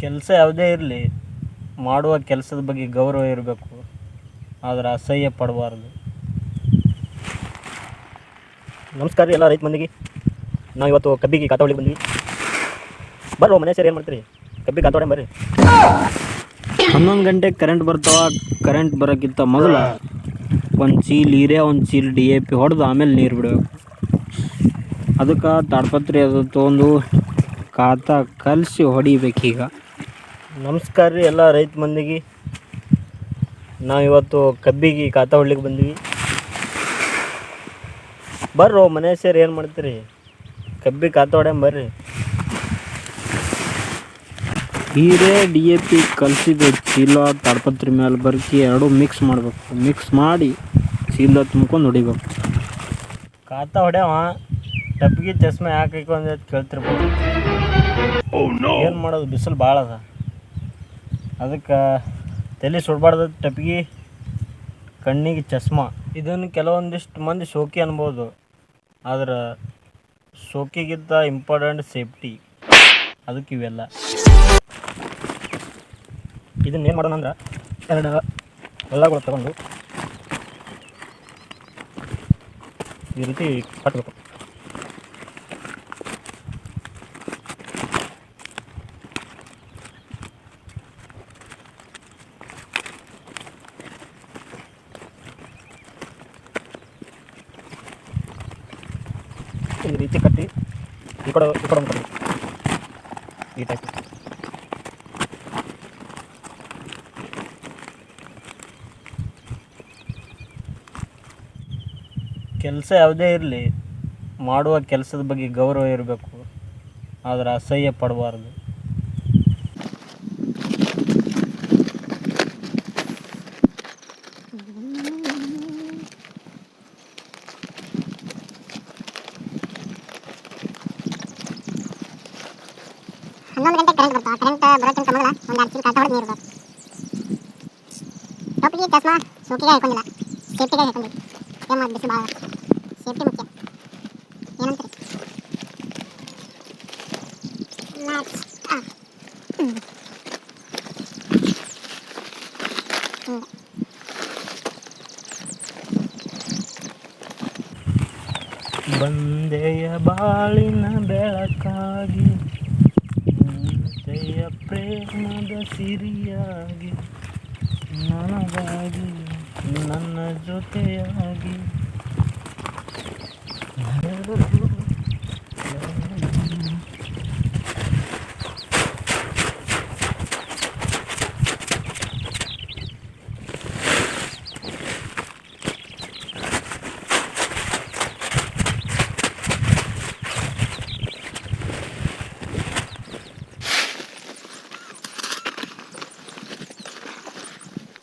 ಕೆಲಸ ಯಾವುದೇ ಇರಲಿ, ಮಾಡುವ ಕೆಲಸದ ಬಗ್ಗೆ ಗೌರವ ಇರಬೇಕು, ಆದರೆ ಅಸಹ್ಯ ಪಡಬಾರ್ದು. ನಮಸ್ಕಾರ ರೀ ಎಲ್ಲ ರೈತ ಮಂದಿಗೆ. ನಾವು ಇವತ್ತು ಕಬ್ಬಿಗೆ ಕಾತಾವಳಿ ಬಂದ್ವಿ. ಬರ್ರೋ ಮನೆ ಸೇರಿ ಏನು ಮಾಡ್ತೀರಿ, ಕಬ್ಬಿಗೆ ಕಾತಾವಡೆ ಬರ್ರಿ. 11 ಗಂಟೆಗೆ ಕರೆಂಟ್ ಬರ್ತಾವ. ಕರೆಂಟ್ ಬರೋಕ್ಕಿಂತ ಮೊದಲ ಒಂದು ಚೀಲ ಹೀರೆ, ಒಂದು ಚೀಲ DAP ಹೊಡೆದು ಆಮೇಲೆ ನೀರು ಬಿಡಬೇಕು. ಅದಕ್ಕೆ ತಾಡ್ಪತ್ರಿ ಅದು ತೊಗೊಂಡು ಕಾತ ಕಲಿಸಿ ಹೊಡಿಬೇಕೀಗ. ನಮಸ್ಕಾರ ರೀ ಎಲ್ಲ ರೈತ ಮಂದಿಗೆ. ನಾವು ಇವತ್ತು ಕಬ್ಬಿಗೆ ಕಾತ ಹೊಡ್ಲಿಕ್ಕೆ ಬಂದ್ವಿ. ಬರ್ರೋ ಮನೆ ಸೇರಿ ಏನು ಮಾಡ್ತೀರಿ, ಕಬ್ಬಿಗೆ ಕಾತ ಹೊಡ್ಯಂಬ ಬರ್ರಿ. ಹೀರೆ DAP ಕಲಿಸಿದ ಚೀಲ ತಾಡ್ಪತ್ರಿ ಮೇಲೆ ಬರ್ಕಿ ಎರಡೂ ಮಿಕ್ಸ್ ಮಾಡಬೇಕು. ಮಿಕ್ಸ್ ಮಾಡಿ ಚೀಲ ತುಂಬ್ಕೊಂಡು ಹೊಡಿಬೇಕು. ಕಾತ ಹೊಡ್ಯಾವ ಟಪ್ಪಿಗೆ ಚಸ್ಮೆ ಯಾಕೆ ಹಾಕೊಂಡ್ ಕೇಳ್ತಿರ್ಬೋದು. ಏನು ಮಾಡೋದು, ಬಿಸಿಲು ಭಾಳ ಅದ, ಅದಕ್ಕೆ ತಲೆ ಸುಡಬಾರ್ದು. ಟಪ್ಪಿಗೆ ಕಣ್ಣಿಗೆ ಚಸ್ಮಾ. ಇದನ್ನು ಕೆಲವೊಂದಿಷ್ಟು ಮಂದಿ ಶೋಕಿ ಅನ್ಬೋದು, ಆದ್ರೆ ಶೋಕಿಗಿಂತ ಇಂಪಾರ್ಟೆಂಟ್ ಸೇಫ್ಟಿ. ಅದಕ್ಕೆ ಇವೆಲ್ಲ. ಇದನ್ನ ಏನು ಮಾಡೋಣ ಅಂದ್ರೆ, 2 ಹೊಲಗಳು ತಗೊಂಡು ಈ ರೀತಿ ಕಟ್ಟಬೇಕು. ಈ ರೀತಿ ಕಟ್ಟಿ ಈ ಕಡೆ ಕಟ್ಟಿ ಈ ಟೈಪ್. ಕೆಲಸ ಯಾವುದೇ ಇರಲಿ, ಮಾಡುವ ಕೆಲಸದ ಬಗ್ಗೆ ಗೌರವ ಇರಬೇಕು, ಆದರೆ ಅಸಹ್ಯ ಪಡಬಾರ್ದು. ಗಂಟೆ ಕರೆಂಟ್ ಬರ್ತಾವ. ಕರೆಂಟ್ ಬರೋಕ್ಕಿಂತ ಮೊದಲ ಒಂದು 2 ಚೀಲ ಕಾತ ಹೊಡೆದು ನೀರು ಇರ್ಬೇಕು. ಟೋಪಿಗೆ ಚಸ್ಮಾ ಸೋಕಿಗೆ ಹಾಕೊಂಡಿಲ್ಲ, ಸೇಫ್ಟಿಗೆ ಹಾಕೊಂಡಿ. ಏನು ಮಾಡಿ, ಬಿಸಿಲು ಭಾಳ, ಸೇಫ್ಟಿ ಮುಖ್ಯ. ಏನಂತೀರಿ? ಬಂದೆಯ ಬಾಳಿನ ಬೆಳಕಾಗಿ, ಜಯ ಪ್ರೇಮದ ಸಿರಿಯಾಗಿ, ನನಗಾಗಿ ನನ್ನ ಜೊತೆಯಾಗಿ.